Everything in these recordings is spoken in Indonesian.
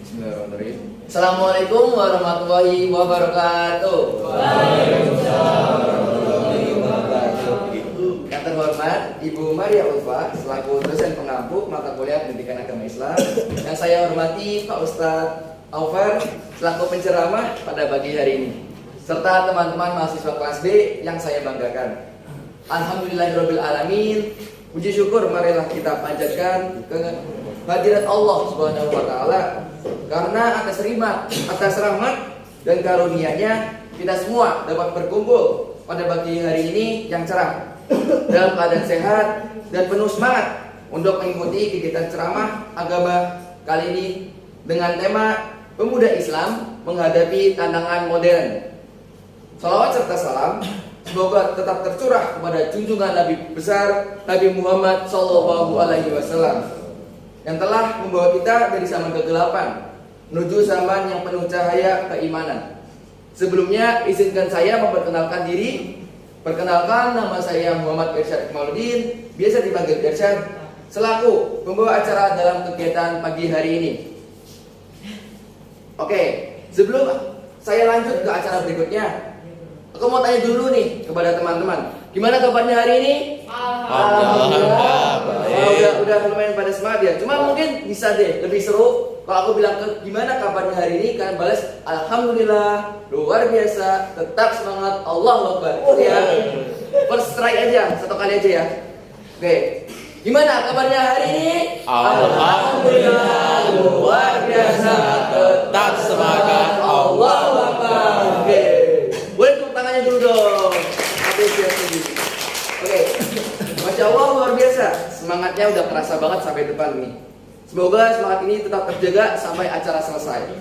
Bismillahirrahmanirrahim. Assalamualaikum warahmatullahi wabarakatuh. Waalaikumsalam warahmatullahi wabarakatuh. Yang terhormat Ibu Maria Ulfa selaku dosen pengampu mata kuliah Pendidikan Agama Islam. Yang saya hormati Pak Ustadz Aufar selaku penceramah pada pagi hari ini, serta teman-teman mahasiswa kelas B yang saya banggakan. Alhamdulillahirabbil alamin. Puji syukur marilah kita panjatkan kehadirat Allah Subhanahu wa taala karena atas rahmat dan karunia-Nya kita semua dapat berkumpul pada pagi hari ini yang cerah dalam keadaan sehat dan penuh semangat untuk mengikuti kegiatan ceramah agama kali ini dengan tema Pemuda Islam menghadapi tantangan modern. Salawat serta salam semoga tetap tercurah kepada junjungan Nabi besar Nabi Muhammad SAW yang telah membawa kita dari zaman kegelapan menuju zaman yang penuh cahaya keimanan. Sebelumnya izinkan saya memperkenalkan diri. Perkenalkan, nama saya Muhammad Irsyad Ikmaluddin, biasa dipanggil Irsyad, selaku pembawa acara dalam kegiatan pagi hari ini. Oke, sebelum saya lanjut ke acara berikutnya, aku mau tanya dulu nih kepada teman-teman, gimana kabarnya hari ini? Alhamdulillah. Udah lumayan pada semangat ya. Cuma mungkin bisa deh lebih seru kalau aku bilang gimana kabarnya hari ini, kalian balas alhamdulillah, luar biasa, tetap semangat, Allahu Akbar. Ya. First try aja, satu kali aja ya. Oke. Gimana kabarnya hari ini? Alhamdulillah, luar biasa, tetap semangat, Allahu Akbar. Oke. Boleh tepuk tangannya dulu dong. Apresiasi. Oke. Masya Allah, luar biasa. Semangatnya udah kerasa banget sampai depan nih. Semoga semangat ini tetap terjaga sampai acara selesai.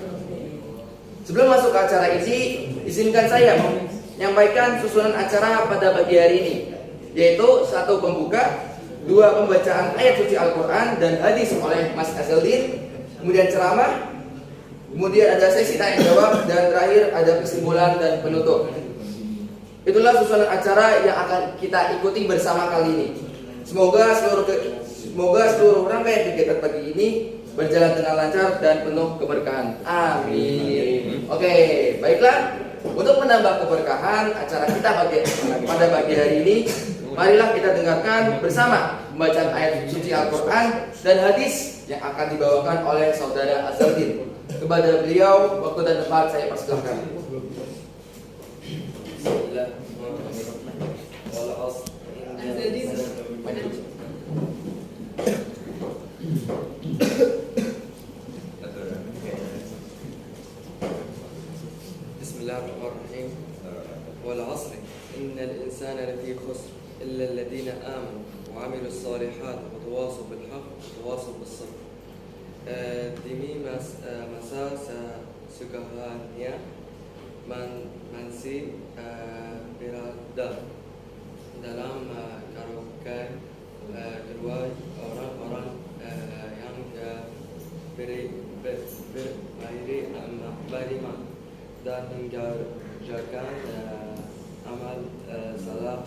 Sebelum masuk ke acara ini, izinkan saya menyampaikan susunan acara pada pagi hari ini, yaitu 1 pembuka, 2 pembacaan ayat suci Al-Quran dan hadis oleh Mas Azaldin, kemudian ceramah, kemudian ada sesi tanya jawab, dan terakhir ada kesimpulan dan penutup. Itulah susunan acara yang akan kita ikuti bersama kali ini. Semoga seluruh rangkaian kegiatan pagi ini berjalan dengan lancar dan penuh keberkahan. Amin. Oke, baiklah. Untuk menambah keberkahan acara kita pada pagi hari ini, marilah kita dengarkan bersama pembacaan ayat suci Al-Quran dan hadis yang akan dibawakan oleh Saudara Azaldin. Kepada beliau, waktu dan tempat saya persilahkan. Bismillahirrahmanirrahim. Wal 'asri innal insana lafi khusr illa alladhina amanu wa 'amilus solihat wa tawasaw bil haqq wa tawasaw bis sabr. Demi masa sesungguhnya manusia berada dalam kerugian kedua orang-orang yang beriman dan mengerjakan amal salat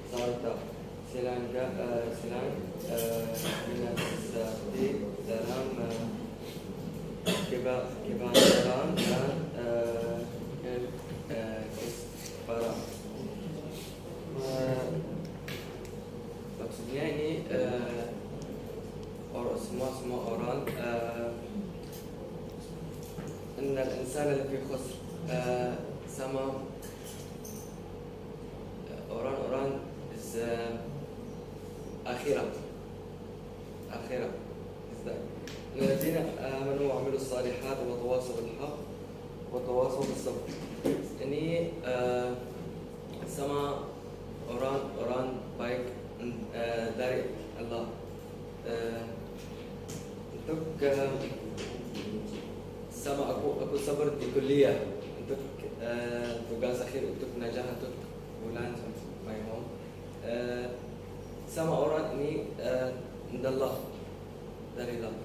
serta silang menasihati dalam kebenaran dan kesabaran. Maksudnya ini semua orang innal insana lafi khusr, sama orang-orang akhirat الذين آمنوا وعملوا الصالحات وتواصوا بالحق وتواصوا بالصبر. Ini sama orang baik dari Allah. Untuk sama aku sabar di kuliah untuk tugas akhir untuk najah untuk bulan my home. Sama orang ini Allah dari Allah.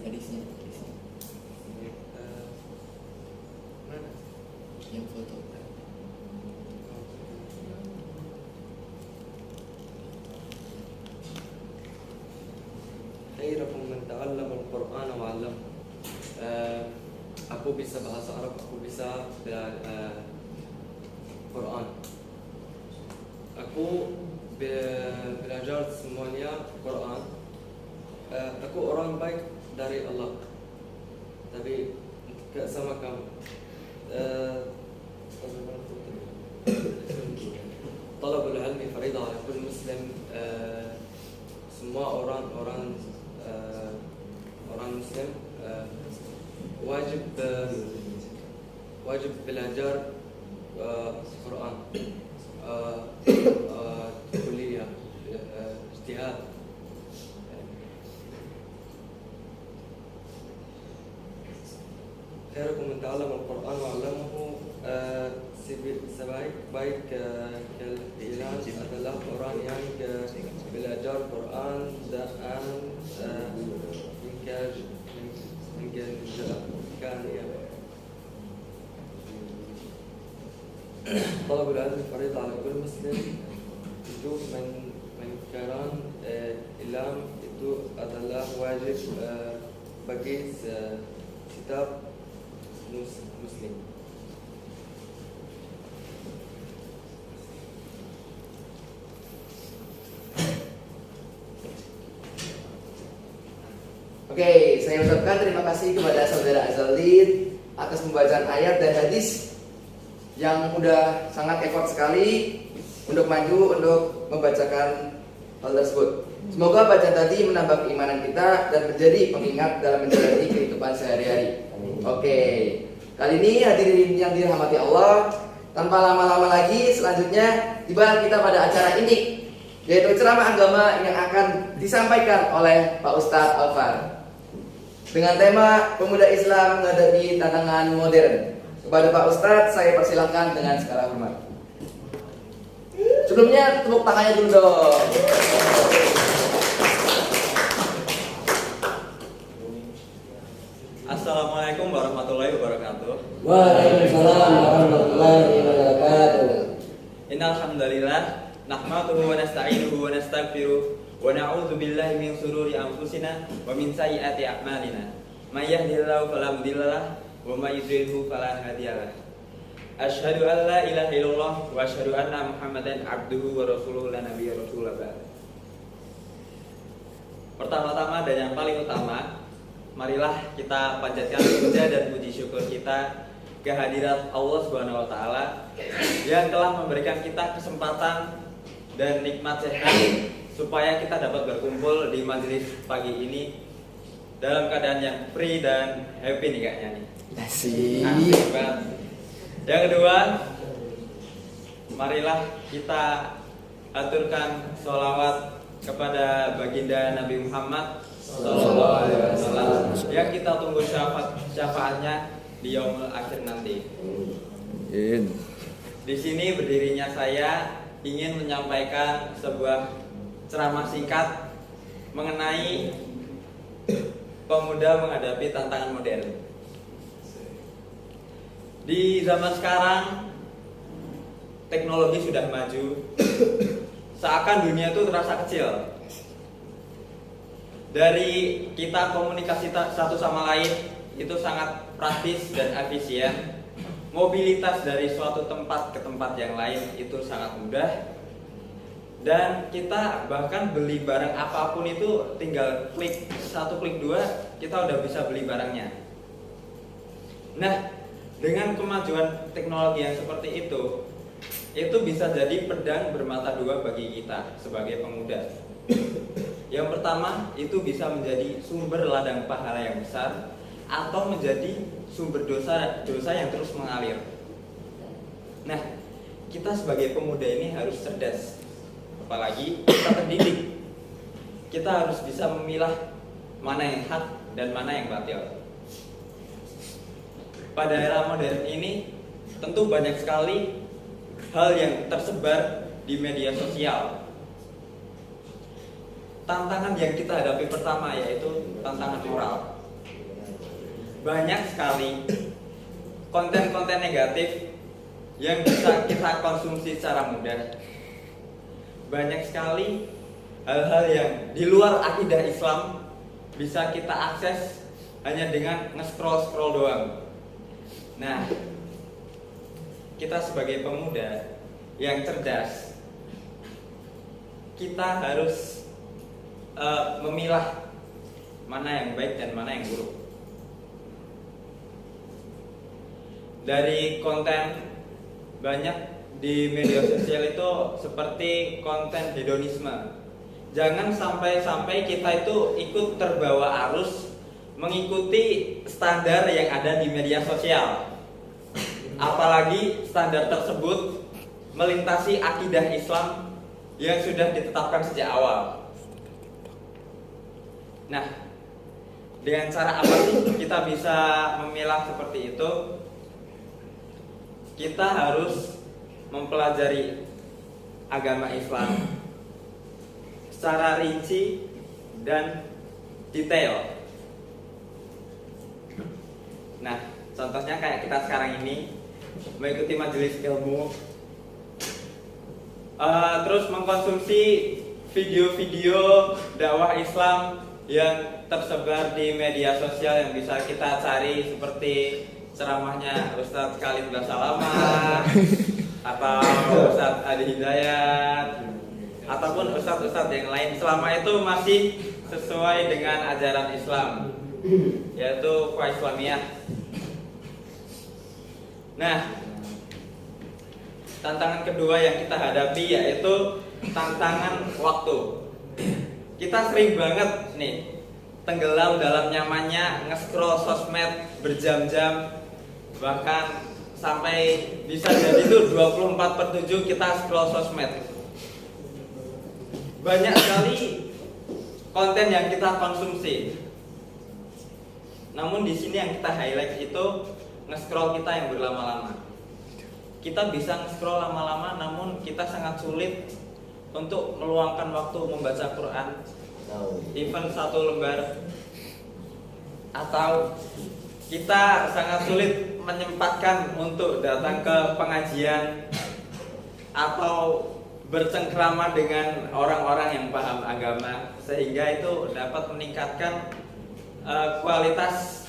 Hadisnya. Mana? Yang foto. ta'allamul Qur'ana wa 'allamhu. Aku bisa bahasa Arab, aku bisa Quran. Aku belajar semuanya Quran. Aku orang baik dari Allah. Tapi sama kamu. Talabul ilmi faridah ala kulli muslim. Semua orang muslim wajib belajar Quran. Kuliah ijtihad. Khairukum man ta'allama al-Quran wa 'allamahu. Sebaik-baik kalian adalah orang yang belajar Quran dan mengajarkan. Talabul ilmi faridah ala kulli muslim. Itu mengajarkan ilmu itu adalah wajib bagi setiap muslim. Oke, saya ucapkan terima kasih kepada saudara Azaldin atas pembacaan ayat dan hadis yang udah sangat effort sekali untuk maju untuk membacakan hal tersebut. Semoga bacaan tadi menambah keimanan kita dan menjadi pengingat dalam menjalani kehidupan sehari-hari. Oke, kali ini hadirin yang dirahmati Allah, tanpa lama-lama lagi selanjutnya tiba kita pada acara ini, yaitu ceramah agama yang akan disampaikan oleh Pak Ustadz Alfar dengan tema Pemuda Islam menghadapi tantangan modern. Kepada Pak Ustadz saya persilakan dengan segala hormat. Sebelumnya tepuk tangannya dulu dong. Assalamualaikum warahmatullahi wabarakatuh. Waalaikumsalam warahmatullahi wabarakatuh. Innal hamdalillah nahmaduhu wa nasta'inuhu wa nastaghfiruh wa na'udzu billahi min shururi anfusina wa min sayyiati a'malina. May yahdihillahu fala mudhillalah wa may yudhlilhu fala hadiyalah. Asyhadu an la ilaha illallah wa asyhadu anna Muhammadan abduhu wa rasuluhu la nabiyya rasulullah ba'd. Pertama-tama dan yang paling utama, marilah kita panjatkan puja dan puji syukur kita kehadirat Allah Subhanahu wa taala yang telah memberikan kita kesempatan dan nikmat sehat supaya kita dapat berkumpul di majelis pagi ini dalam keadaan yang free dan happy nih kayaknya nih. Asik. Asik banget. Yang kedua, marilah kita aturkan sholawat kepada baginda Nabi Muhammad Sallallahu Alaihi Wasallam yang kita tunggu syafaatnya di yaumul akhir nanti. Di sini berdirinya saya ingin menyampaikan sebuah ceramah singkat mengenai pemuda menghadapi tantangan modern. Di zaman sekarang teknologi sudah maju, seakan dunia itu terasa kecil. Dari kita komunikasi satu sama lain itu sangat praktis dan efisien. Mobilitas dari suatu tempat ke tempat yang lain itu sangat mudah. Dan kita bahkan beli barang apapun itu tinggal klik 1, klik 2, kita udah bisa beli barangnya. Nah, dengan kemajuan teknologi yang seperti itu bisa jadi pedang bermata dua bagi kita sebagai pemuda. Yang pertama, itu bisa menjadi sumber ladang pahala yang besar atau menjadi sumber dosa yang terus mengalir. Nah, kita sebagai pemuda ini harus cerdas, apalagi kita terdidik. Kita harus bisa memilah mana yang hak dan mana yang batil. Pada era modern ini tentu banyak sekali hal yang tersebar di media sosial. Tantangan yang kita hadapi pertama yaitu tantangan moral. Banyak sekali konten-konten negatif yang bisa kita konsumsi secara mudah. Banyak sekali hal-hal yang di luar akidah Islam bisa kita akses hanya dengan nge-scroll doang. Nah, kita sebagai pemuda yang cerdas, kita harus memilah mana yang baik dan mana yang buruk. Dari konten banyak di media sosial itu seperti konten hedonisme. Jangan sampai kita itu ikut terbawa arus mengikuti standar yang ada di media sosial. Apalagi standar tersebut melintasi akidah Islam yang sudah ditetapkan sejak awal. Nah, dengan cara apa sih kita bisa memilah seperti itu? Kita harus mempelajari agama Islam secara rinci dan detail. Nah, contohnya kayak kita sekarang ini mengikuti majelis ilmu, terus mengkonsumsi video-video dakwah Islam yang tersebar di media sosial yang bisa kita cari seperti ceramahnya Ustadz Khalid Basalamah atau Ustadz Adi Hidayat ataupun ustadz-ustadz yang lain, selama itu masih sesuai dengan ajaran Islam, yaitu Islamiyah. Nah, tantangan kedua yang kita hadapi yaitu tantangan waktu. Kita sering banget nih tenggelam dalam nyamannya nge-scroll sosmed berjam-jam, bahkan sampai bisa jadi itu 24/7 kita scroll sosmed. Banyak sekali konten yang kita konsumsi. Namun di sini yang kita highlight itu nge-scroll kita yang berlama-lama. Kita bisa nge-scroll lama-lama, namun kita sangat sulit untuk meluangkan waktu membaca Quran, even 1 lembar. Atau kita sangat sulit menyempatkan untuk datang ke pengajian atau bercengkrama dengan orang-orang yang paham agama, sehingga itu dapat meningkatkan kualitas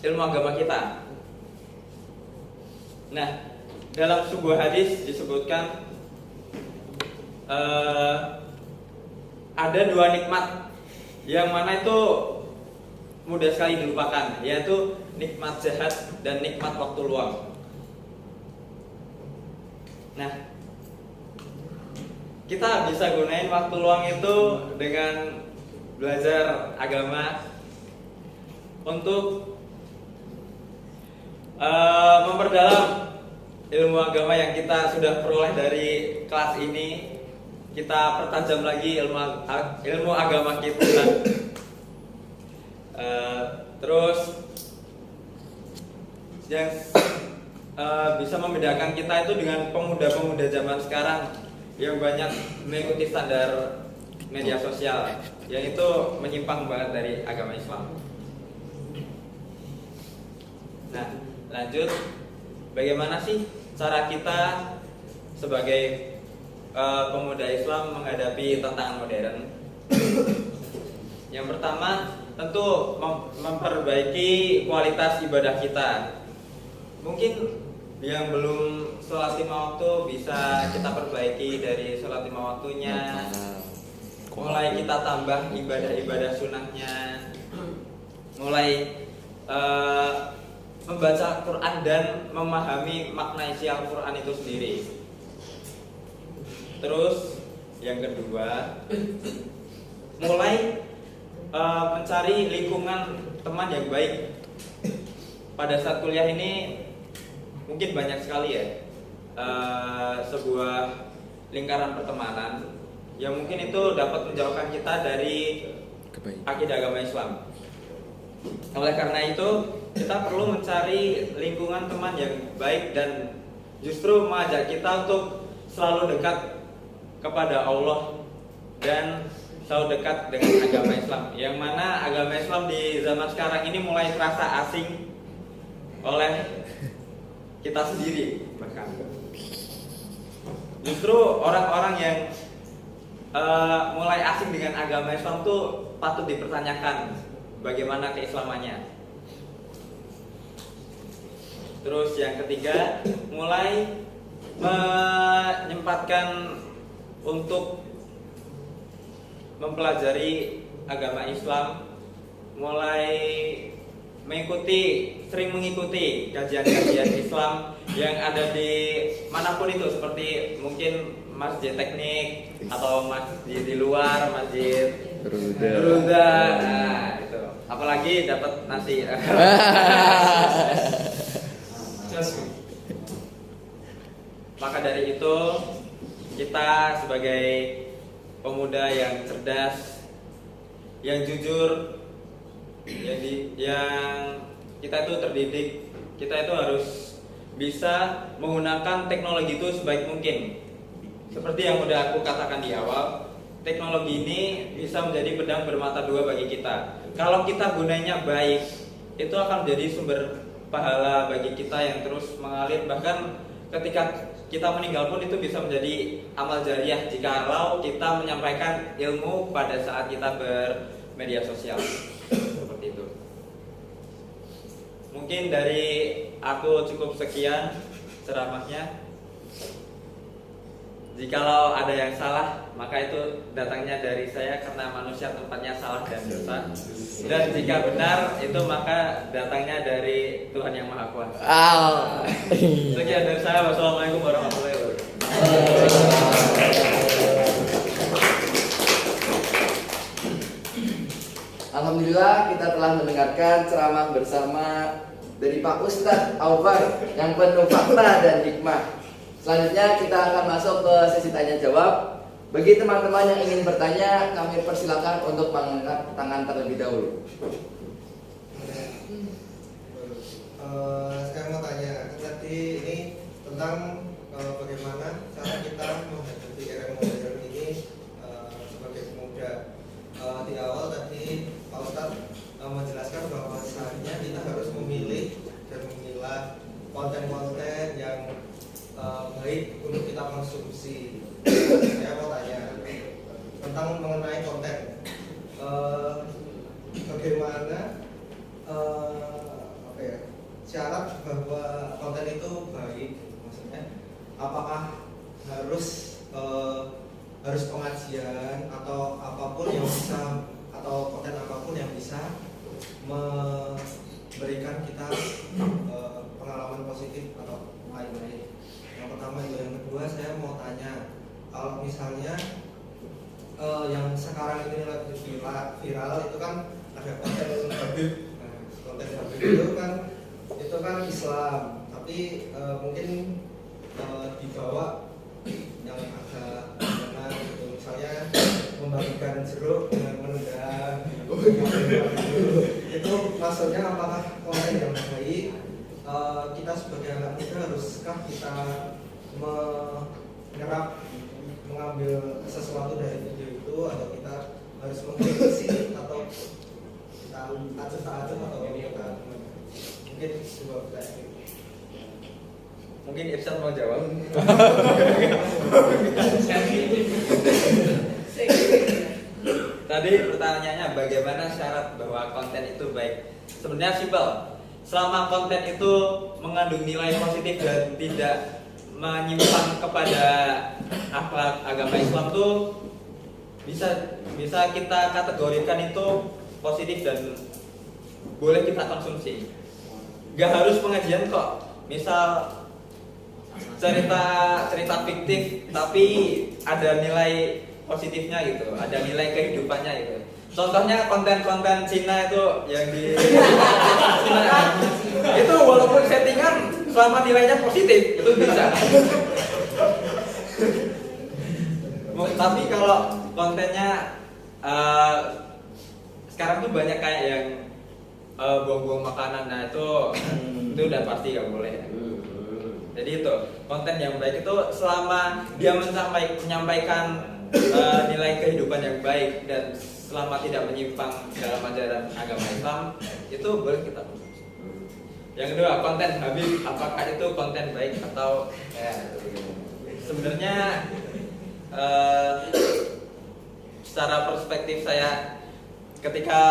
ilmu agama kita. Nah, dalam sebuah hadis disebutkan ada 2 nikmat yang mana itu mudah sekali dilupakan, yaitu nikmat sehat dan nikmat waktu luang. Nah, kita bisa gunain waktu luang itu dengan belajar agama untuk memperdalam ilmu agama yang kita sudah peroleh dari kelas ini. Kita pertajam lagi ilmu agama kita. Terus yang bisa membedakan kita itu dengan pemuda-pemuda zaman sekarang yang banyak mengikuti standar media sosial, yang itu menyimpang banget dari agama Islam. Nah, lanjut, bagaimana sih cara kita sebagai pemuda Islam menghadapi tantangan modern? Yang pertama, tentu memperbaiki kualitas ibadah kita. Mungkin yang belum sholat 5 waktu bisa kita perbaiki dari sholat 5 waktunya. Mulai kita tambah ibadah-ibadah sunahnya. Mulai membaca Quran dan memahami makna isi Al-Quran itu sendiri. Terus yang kedua, mulai mencari lingkungan teman yang baik. Pada saat kuliah ini mungkin banyak sekali ya sebuah lingkaran pertemanan yang mungkin itu dapat menjauhkan kita dari akidah agama Islam. Oleh karena itu, kita perlu mencari lingkungan teman yang baik dan justru mengajak kita untuk selalu dekat kepada Allah dan selalu dekat dengan agama Islam. Yang mana agama Islam di zaman sekarang ini mulai terasa asing oleh kita sendiri bahkan. Justru orang-orang yang mulai asing dengan agama Islam tuh patut dipertanyakan bagaimana keislamannya. Terus yang ketiga, mulai menyempatkan untuk mempelajari agama Islam, mulai sering mengikuti kajian-kajian Islam yang ada di manapun itu, seperti mungkin masjid teknik atau masjid di luar, masjid Ruda. Nah, itu. Apalagi dapat nasi. Maka dari itu kita sebagai pemuda yang cerdas, yang jujur, yang kita itu terdidik, kita itu harus bisa menggunakan teknologi itu sebaik mungkin. Seperti yang udah aku katakan di awal, teknologi ini bisa menjadi pedang bermata dua bagi kita. Kalau kita gunanya baik, itu akan menjadi sumber pahala bagi kita yang terus mengalir. Bahkan ketika kita meninggal pun itu bisa menjadi amal jariah jikalau kita menyampaikan ilmu pada saat kita bermedia sosial. Seperti itu. Mungkin dari aku cukup sekian ceramahnya. Jikalau ada yang salah, maka itu datangnya dari saya karena manusia tempatnya salah dan dosa. Dan jika benar, itu maka datangnya dari Tuhan Yang Maha Kuasa. Sekian dari saya. Wassalamualaikum warahmatullahi wabarakatuh. Alhamdulillah kita telah mendengarkan ceramah bersama dari Pak Ustadz Aufar yang penuh fakta dan hikmah. Selanjutnya kita akan masuk ke sesi tanya jawab. Bagi teman-teman yang ingin bertanya, kami persilakan untuk mengangkat tangan terlebih dahulu. Saya mau tanya, tadi ini tentang bagaimana cara kita menghadapi era modern ini sebagai pemuda. Di awal tadi Pak Ustadz menjelaskan bahwasanya kita harus memilih dan memilah konten-konten yang baik untuk kita konsumsi. Saya mau tanya tentang mengenai konten. Bagaimana syarat bahwa konten itu baik? Maksudnya, apakah harus pengajian atau apapun yang bisa, atau konten apapun yang bisa memberikan kita pengalaman positif atau lain-lain? Yang pertama itu. Yang kedua, saya mau tanya, kalau misalnya yang sekarang ini lagi viral itu kan ada konten Habib. Nah, konten Habib itu kan Islam, tapi mungkin dibawa yang agak benar gitu. Misalnya membagikan jeruk dengan menendang. Itu maksudnya apakah konten yang baik? Kita sebagai anak muda haruskah kita mengambil sesuatu dari video itu, atau kita harus mengkritisi, atau kita acuh-acuh, atau kita mungkin dua pertanyaan. Mungkin Irsyad mau jawab. Tadi pertanyaannya bagaimana syarat bahwa konten itu baik? Sebenarnya simpel. Selama konten itu mengandung nilai positif dan tidak menyimpang kepada akhlak agama Islam tuh bisa kita kategorikan itu positif dan boleh kita konsumsi. Gak harus pengajian kok. Misal cerita fiktif tapi ada nilai positifnya gitu, ada nilai kehidupannya gitu. Contohnya konten-konten Cina itu yang di Cina itu walaupun settingan selama nilainya positif itu bisa. Tapi kalau kontennya sekarang tuh banyak kayak yang buang-buang makanan, nah itu udah pasti gak boleh. Jadi itu konten yang baik itu selama dia menyampaikan nilai kehidupan yang baik dan selama tidak menyimpang dalam ajaran agama Islam, itu boleh kita konsumsi. Yang kedua, konten Habib, apakah itu konten baik atau sebenarnya secara perspektif saya, ketika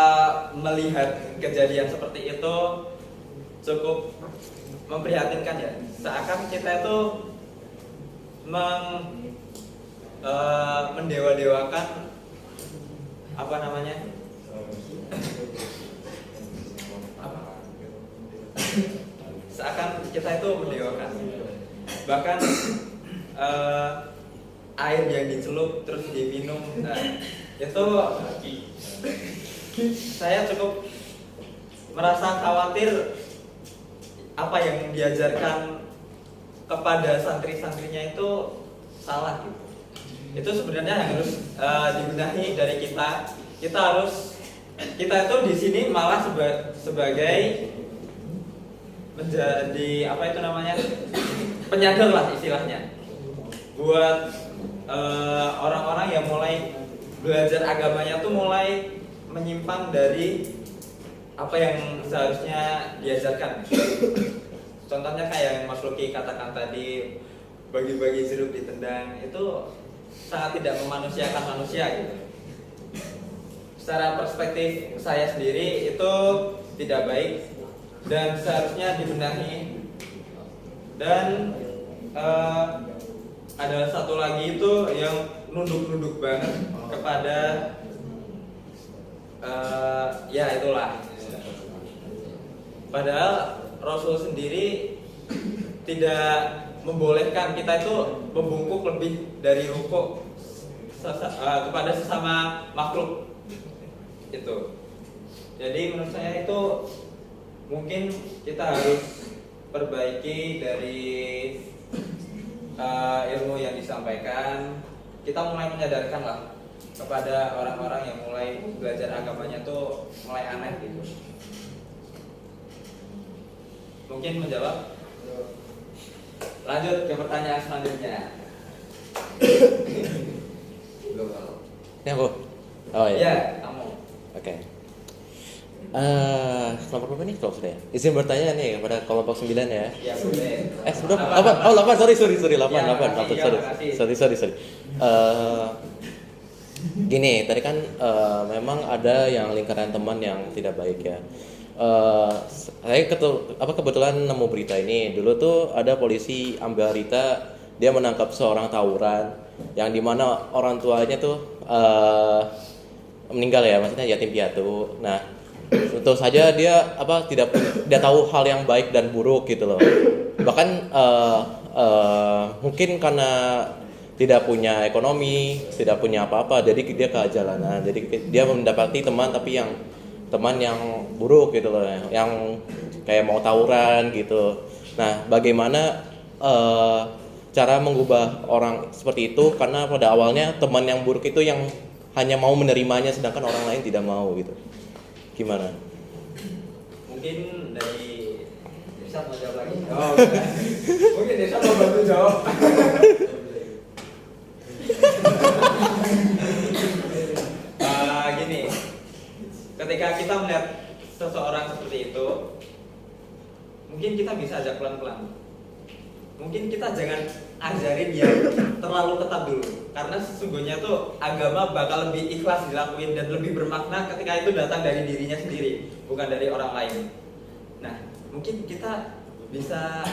melihat kejadian seperti itu cukup memprihatinkan ya. Seakan kita itu mendewa-dewakan apa namanya? Seakan kita itu mendewakan. Bahkan air yang dicelup terus diminum, nah, itu saya cukup merasa khawatir apa yang diajarkan kepada santri-santrinya itu salah gitu. Itu sebenarnya harus dibenahi dari kita. Kita itu di sini malah sebagai menjadi apa itu namanya, penyadar lah istilahnya buat orang-orang yang mulai belajar agamanya tuh mulai menyimpang dari apa yang seharusnya diajarkan. Contohnya kayak yang Mas Luki katakan tadi, bagi-bagi jeruk ditendang, itu sangat tidak memanusiakan manusia gitu. Secara perspektif saya sendiri itu tidak baik dan seharusnya dibenahi. Dan ada satu lagi itu yang nunduk-nunduk banget kepada ya itulah. Padahal Rasul sendiri tidak membolehkan kita itu membungkuk lebih dari rukuk kepada sesama makhluk itu. Jadi menurut saya itu mungkin kita harus perbaiki dari ilmu yang disampaikan. Kita mulai menyadarkan lah kepada orang-orang yang mulai belajar agamanya tuh mulai aneh gitu. Mungkin menjawab. Lanjut ke pertanyaan selanjutnya. Ya Bu. Oh iya. Ya, kamu. Oke. Kelompok berapa nih kalau sudah ya? Izin bertanya nih kepada kelompok 9 ya. Ya boleh. Sudah 8. Oh 8, sorry 8. Ya, Sorry. Gini, tadi kan memang ada yang lingkaran teman yang tidak baik ya. Saya kebetulan nemu berita ini. Dulu tuh ada polisi ambil berita, dia menangkap seorang tawuran yang dimana orang tuanya tuh meninggal ya, maksudnya yatim piatu. Nah, tentu saja dia tidak tahu hal yang baik dan buruk gitu loh. Bahkan mungkin karena tidak punya ekonomi, tidak punya apa-apa, jadi dia ke jalanan. Jadi dia mendapati teman yang buruk gitu loh, yang kayak mau tawuran gitu. Nah, bagaimana cara mengubah orang seperti itu? Karena pada awalnya teman yang buruk itu yang hanya mau menerimanya, sedangkan orang lain tidak mau gitu. Gimana? Mungkin dari Desa mau jawab lagi. Oh, bukan. Mungkin Desa mau bantu jawab. Gini, ketika kita melihat seseorang seperti itu, mungkin kita bisa ajak pelan-pelan. Mungkin kita jangan ajarin yang terlalu ketat dulu, karena sesungguhnya tuh agama bakal lebih ikhlas dilakuin dan lebih bermakna ketika itu datang dari dirinya sendiri, bukan dari orang lain. Nah, mungkin kita bisa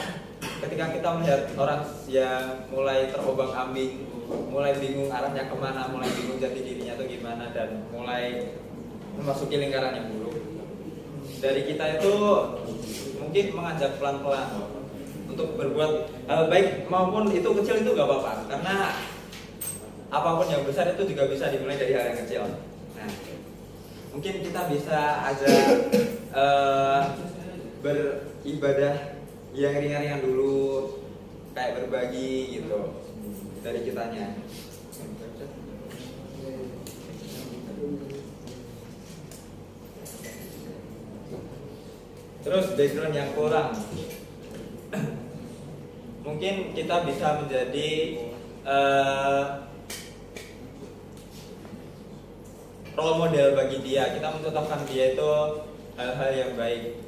ketika kita melihat orang yang mulai terombang-ambing, mulai bingung arahnya kemana, mulai bingung jati dirinya tuh gimana, dan mulai memasuki lingkaran yang buruk, dari kita itu mungkin mengajak pelan-pelan untuk berbuat hal baik, maupun itu kecil itu gak apa-apa, karena apapun yang besar itu juga bisa dimulai dari hal yang kecil. Nah, mungkin kita bisa ajak beribadah yang ringan-ringan dulu, kayak berbagi gitu dari kitanya. Terus background yang kurang, mungkin kita bisa menjadi role model bagi dia. Kita mencontohkan dia itu hal-hal yang baik,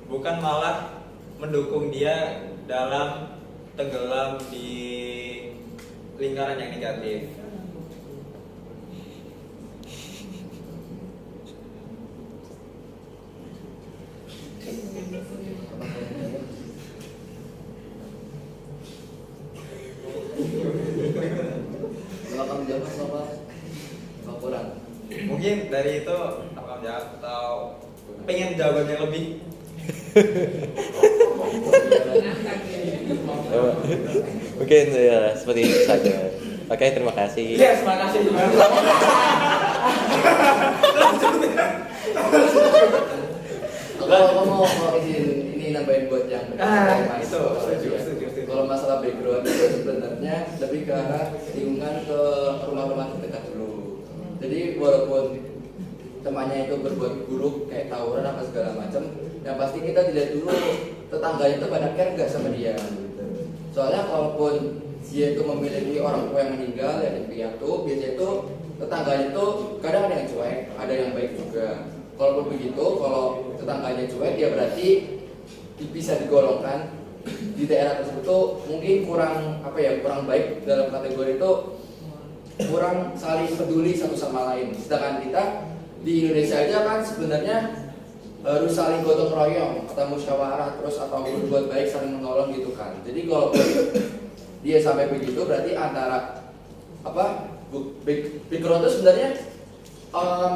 bukan malah mendukung dia dalam tenggelam di lingkaran yang negatif. kamu jawab apa kurang? Mungkin dari itu apa jawab atau pengen jawabannya lebih? Mungkin ya seperti itu saja. Oke, terima kasih. Yes, terima kasih. Kalau mau izin ini nambahin buat yang Itu setuju. Kalau masalah background itu sebenarnya lebih ke arah lingkungan ke rumah-rumah terdekat dulu. Jadi walaupun temannya itu berbuat buruk kayak tawuran apa segala macam, yang pasti kita dilihat dulu tetangganya itu pada care nggak sama dia. Gitu. Soalnya kalaupun dia itu memiliki orang tua yang meninggal ya piatu, biasanya itu tetangganya itu kadang ada yang cuek, ada yang baik juga. Kalaupun begitu, kalau tetangganya cuek ya berarti bisa digolongkan di daerah tersebut tuh mungkin kurang kurang baik dalam kategori itu kurang saling peduli satu sama lain. Sedangkan kita di Indonesia aja kan sebenarnya harus saling gotong royong atau musyawarah terus atau berbuat baik saling menolong gitu kan. Jadi kalau dia sampai begitu berarti antara background itu sebenarnya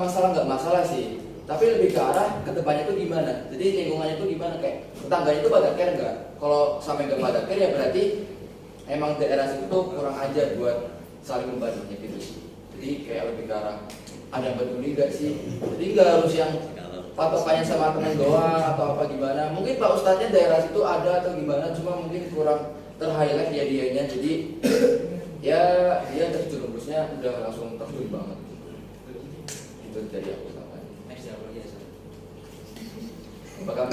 masalah nggak masalah sih. Tapi lebih ke arah ke depannya itu gimana. Jadi lingkungannya itu gimana, kayak tetangganya itu pada care nggak? Kalau sampai nggak pada care ya berarti emang daerah situ tuh kurang ajar buat saling membantunya gitu sih. Jadi kayak lebih ke arah ada yang peduli nggak sih? Jadi nggak harus yang patokannya sama temen doang atau apa gimana. Mungkin Pak Ustadznya daerah situ ada atau gimana, cuma mungkin kurang ter-highlight ya dianya. Jadi ya dia terjerumusnya udah langsung terjun banget. Itu dari aku. Apakah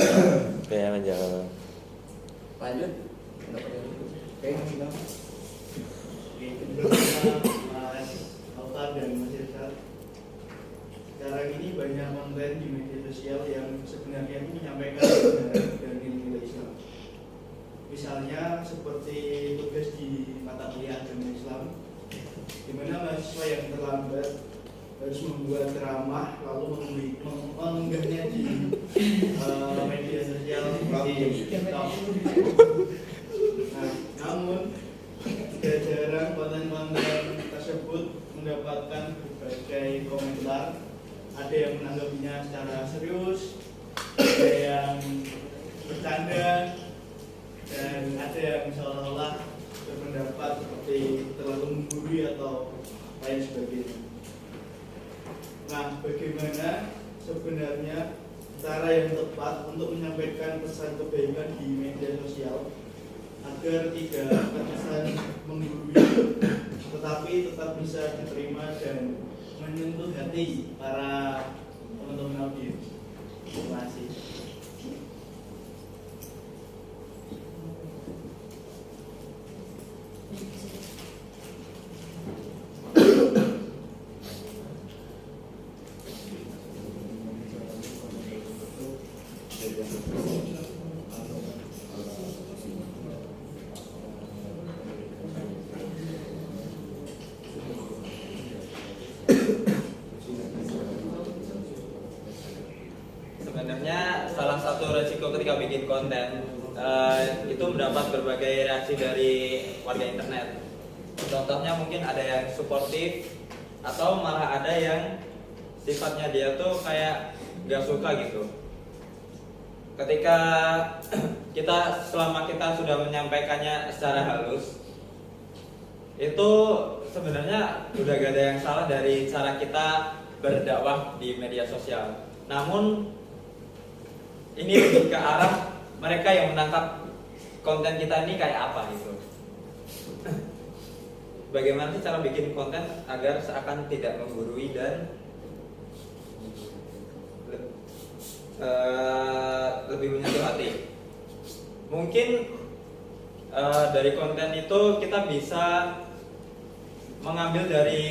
Ya, menjawab. lanjut? Oke, Mas Alta dan Mas Irsa, sekarang ini banyak konten di media sosial yang sebenarnya itu menyampaikan kebenaran dan nilai Islam. Misalnya seperti tugas di mata kuliah agama Islam, di mana mahasiswa yang terlambat harus membuat ceramah lalu mengunggahnya di media sosial di TikTok. Nah, namun tidak jarang konten-konten tersebut mendapatkan berbagai komentar. Ada yang menanggapinya secara serius, ada yang bercanda, dan ada yang seolah-olah berpendapat seperti terlalu menggurui atau lain sebagainya. Nah, bagaimana sebenarnya cara yang tepat untuk menyampaikan pesan kebaikan di media sosial agar tidak terkesan menggurui, tetapi tetap bisa diterima dan menyentuh hati para teman-teman audiens. Terima kasih. Sebenarnya salah satu resiko ketika bikin konten itu mendapat berbagai reaksi dari warga internet. Contohnya mungkin ada yang suportif atau malah ada yang sifatnya dia tuh kayak gak suka gitu. Ketika selama kita sudah menyampaikannya secara halus, itu sebenarnya udah gak ada yang salah dari cara kita berdakwah di media sosial. Namun ini lebih ke arah mereka yang menangkap konten kita ini kayak apa gitu. Bagaimana sih cara bikin konten agar seakan tidak menggurui dan lebih menyentuh hati. Mungkin dari konten itu kita bisa mengambil dari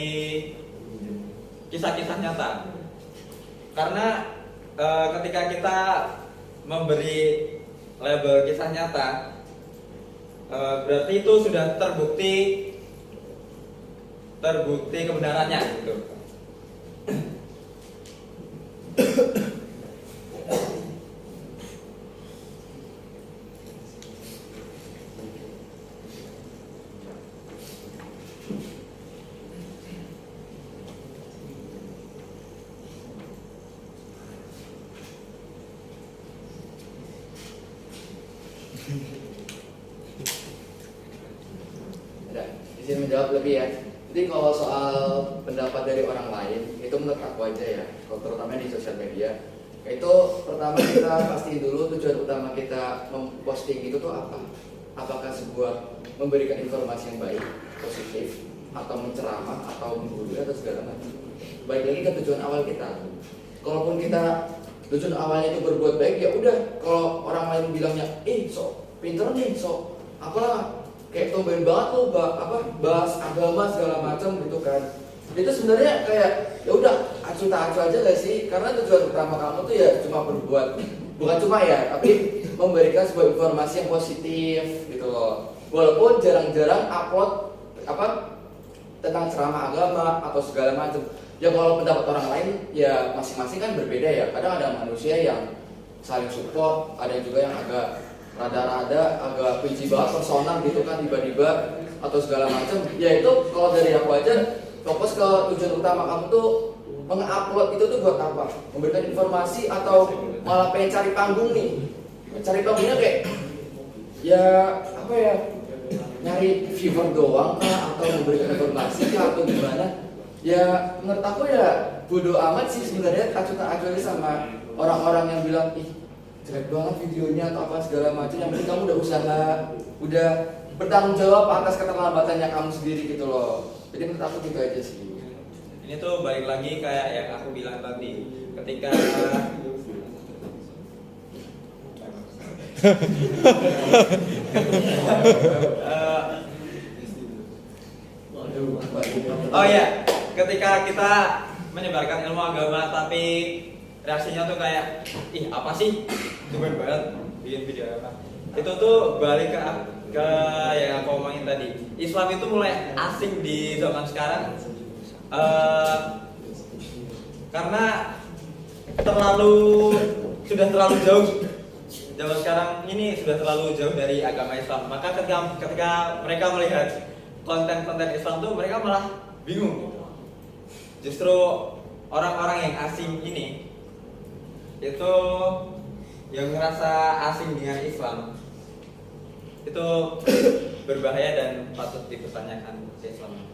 kisah-kisah nyata. Karena ketika kita memberi label kisah nyata, berarti itu sudah terbukti kebenarannya gitu. jawab lebih ya. Jadi kalau soal pendapat dari orang lain itu menurut aku aja ya, kalau terutama di sosial media itu pertama kita pastiin dulu tujuan utama kita memposting itu tuh apa. Apakah sebuah memberikan informasi yang baik, positif, atau menceramah, atau menggurui, atau segala macam. Baik lagi ke tujuan awal kita. Kalaupun kita tujuan awalnya itu berbuat baik, ya udah. Kalau orang lain bilangnya, sok pinter nih, sok apalah, kayak tumben banget lo bahas agama segala macam gitu kan. Itu sebenarnya kayak ya udah acuh tak acuh aja gak sih? Karena tujuan utama kamu tuh ya cuma berbuat, bukan cuma ya, tapi memberikan sebuah informasi yang positif gitu loh. Walaupun jarang-jarang upload tentang ceramah agama atau segala macam. Ya kalau pendapat orang lain ya masing-masing kan berbeda ya. Kadang ada manusia yang saling support, ada juga yang agak rada-rada agak benci banget personal gitu kan tiba-tiba atau segala macam. Ya itu kalau dari aku aja fokus ke tujuan utama kamu tuh mengupload itu tuh buat apa? Memberikan informasi atau malah pengen cari panggung nih? Cari panggungnya kayak ya apa ya? Nyari viewer doang kah atau memberikan informasi kah atau gimana? Ya menurut aku ya bodo amat sih sebenarnya acuh tak acuh sama orang-orang yang bilang jelek banget videonya atau apa segala macam. Yang penting kamu udah usaha, udah bertanggung jawab atas keterlambatannya kamu sendiri gitu loh. Jadi menurut aku gitu aja sih. Ini tuh balik lagi kayak yang aku bilang tadi, ketika oh ya, ketika kita menyebarkan ilmu agama tapi reaksinya tuh kayak apa sih, tumben banget bikin video apa. Itu tuh balik ke yang aku omongin tadi. Islam itu mulai asing di zaman sekarang karena sudah terlalu jauh. Zaman sekarang ini sudah terlalu jauh dari agama Islam. Maka ketika mereka melihat konten-konten Islam tuh mereka malah bingung. Justru orang-orang yang asing ini itu yang ngerasa asing dengan Islam itu berbahaya dan patut dipertanyakan Islam.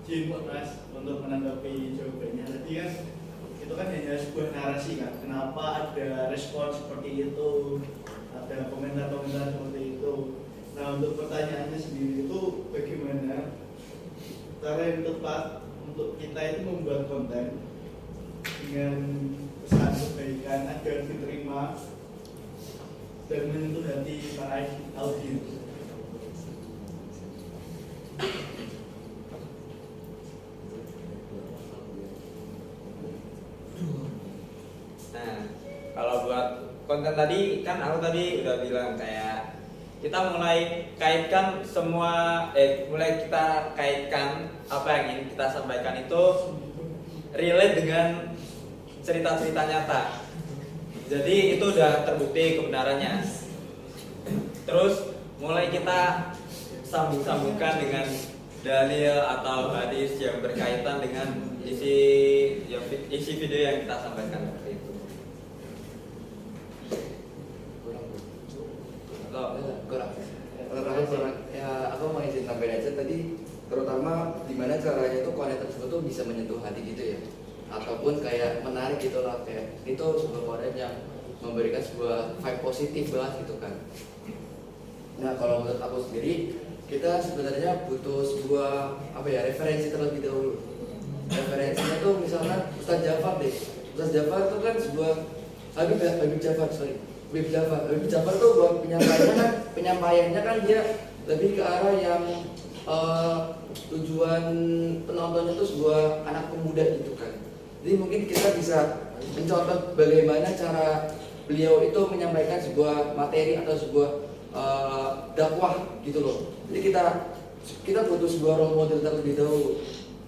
Jin Mas, untuk menanggapi jawabannya tadi kan itu kan hanya sebuah narasi kan. Kenapa ada respon seperti itu, ada komentar-komentar seperti itu. Nah untuk pertanyaannya sendiri itu bagaimana cara yang tepat untuk kita itu membuat konten dengan pesan kebaikan agar diterima dan menyentuh hati para audiens. Nah, kalau buat konten tadi kan aku tadi udah bilang kayak kita mulai kaitkan apa yang ingin kita sampaikan itu relate dengan cerita-cerita nyata. Jadi itu udah terbukti kebenarannya. Terus mulai kita sambung-sambungkan dengan dalil atau hadis yang berkaitan dengan isi video yang kita sampaikan seperti itu. Kurang. Ya aku mau izin tambahin aja tadi, terutama gimana caranya tuh konten tersebut tuh bisa menyentuh hati gitu ya, ataupun kayak menarik gitu lah, kayak itu sebuah konten yang memberikan sebuah vibe positif banget gitu kan. Nah kalau menurut aku sendiri, kita sebenarnya butuh sebuah referensi terlebih dahulu. Referensinya tuh misalnya Ustaz Jafar deh. Ustaz Jafar tuh kan sebuah Habib Jafar tuh buat penyampaiannya kan dia lebih ke arah yang tujuan penontonnya tuh sebuah anak pemuda gitu kan. Jadi mungkin kita bisa mencontoh bagaimana cara beliau itu menyampaikan sebuah materi atau sebuah dakwah gitu loh. Jadi kita butuh sebuah role model terlebih dahulu.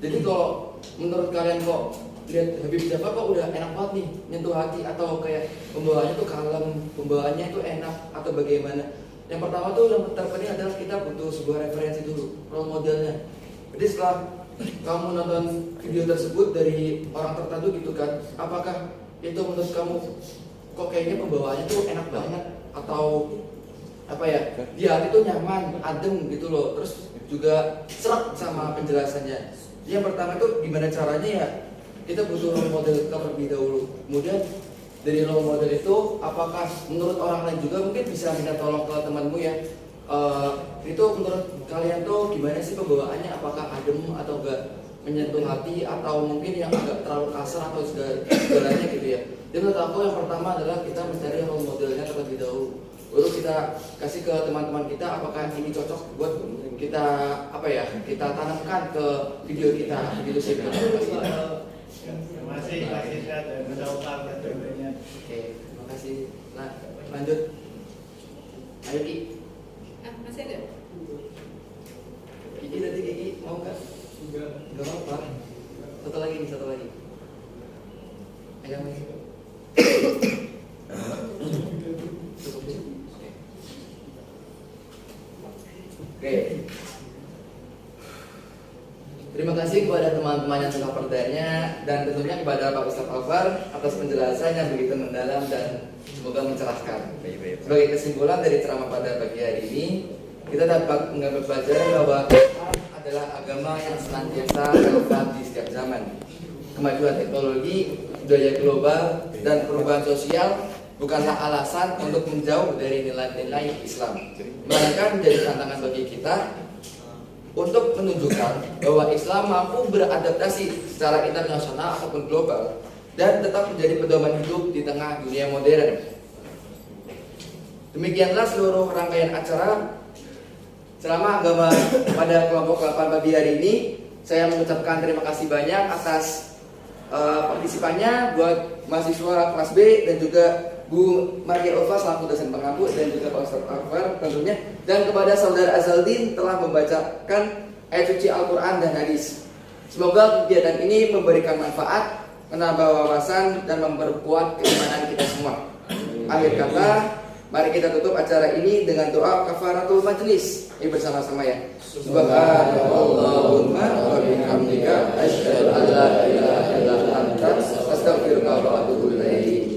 Jadi kalau menurut kalian kok lihat Habib Jafar kok udah enak banget nih nyentuh hati, atau kayak pembawaannya tuh kalem, pembawaannya itu enak, atau bagaimana? Yang pertama tuh yang terpenting adalah kita butuh sebuah referensi dulu, role modelnya. Jadi setelah kamu nonton video tersebut dari orang tertentu gitu kan, apakah itu menurut kamu kok kayaknya pembawaannya tuh enak banget, atau di hati tuh nyaman, adem gitu loh. Terus juga serak sama penjelasannya. Yang pertama itu gimana caranya ya, kita butuh role model terlebih dahulu. Kemudian dari role model itu, apakah menurut orang lain juga mungkin bisa minta tolong ke temanmu ya, itu menurut kalian tuh gimana sih pembawaannya, apakah adem atau enggak menyentuh hati, atau mungkin yang agak terlalu kasar atau segalanya gitu ya. Jadi menurut aku yang pertama adalah kita mencari role modelnya terlebih dahulu. Baru kita kasih ke teman-teman kita apakah ini cocok buat kita kita tanamkan ke video kita, begitu sih. Terima kasih Pak Sisha dan Ustaz tentunya. Oke, terima kasih. Nah, lanjut. Ayo Ki. Masih ada? Kiki tadi Kiki mau nggak? Nggak apa-apa. Satu lagi. Ayo Mas. Oke. Terima kasih kepada teman-teman yang telah bertanya dan tentunya kepada Pak Ustadz Alvar atas penjelasan yang begitu mendalam dan semoga mencerahkan. Sebagai kesimpulan dari ceramah pada pagi hari ini, kita dapat mengambil pelajaran bahwa Islam adalah agama yang senantiasa relevan di setiap zaman. Kemajuan teknologi, budaya global, dan perubahan sosial bukanlah alasan untuk menjauh dari nilai-nilai Islam, melainkan menjadi tantangan bagi kita untuk menunjukkan bahwa Islam mampu beradaptasi secara internasional ataupun global dan tetap menjadi pedoman hidup di tengah dunia modern. Demikianlah seluruh rangkaian acara ceramah agama pada kelompok 8 pagi hari ini. Saya mengucapkan terima kasih banyak atas partisipannya buat mahasiswa kelas B dan juga Bu Maria Ulfa selaku dosen pengampu dan juga Pak Ustadz Akbar tentunya, dan kepada saudara Azaldin telah membacakan ayat suci Al-Quran dan hadis. Semoga kegiatan ini memberikan manfaat, menambah wawasan dan memperkuat keimanan kita semua. Akhir kata, mari kita tutup acara ini dengan doa kafaratul majlis. Ini bersama-sama ya. Subhanallahumma wa bihamdika asyhadu an la ilaha illa anta astaghfiruka wa atubu ilaik.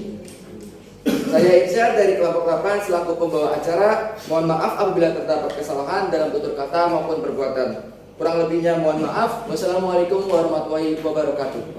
Saya Isyar dari kelompok 8 selaku pembawa acara. Mohon maaf apabila terdapat kesalahan dalam tutur kata maupun perbuatan. Kurang lebihnya mohon maaf. Wassalamualaikum warahmatullahi wabarakatuh.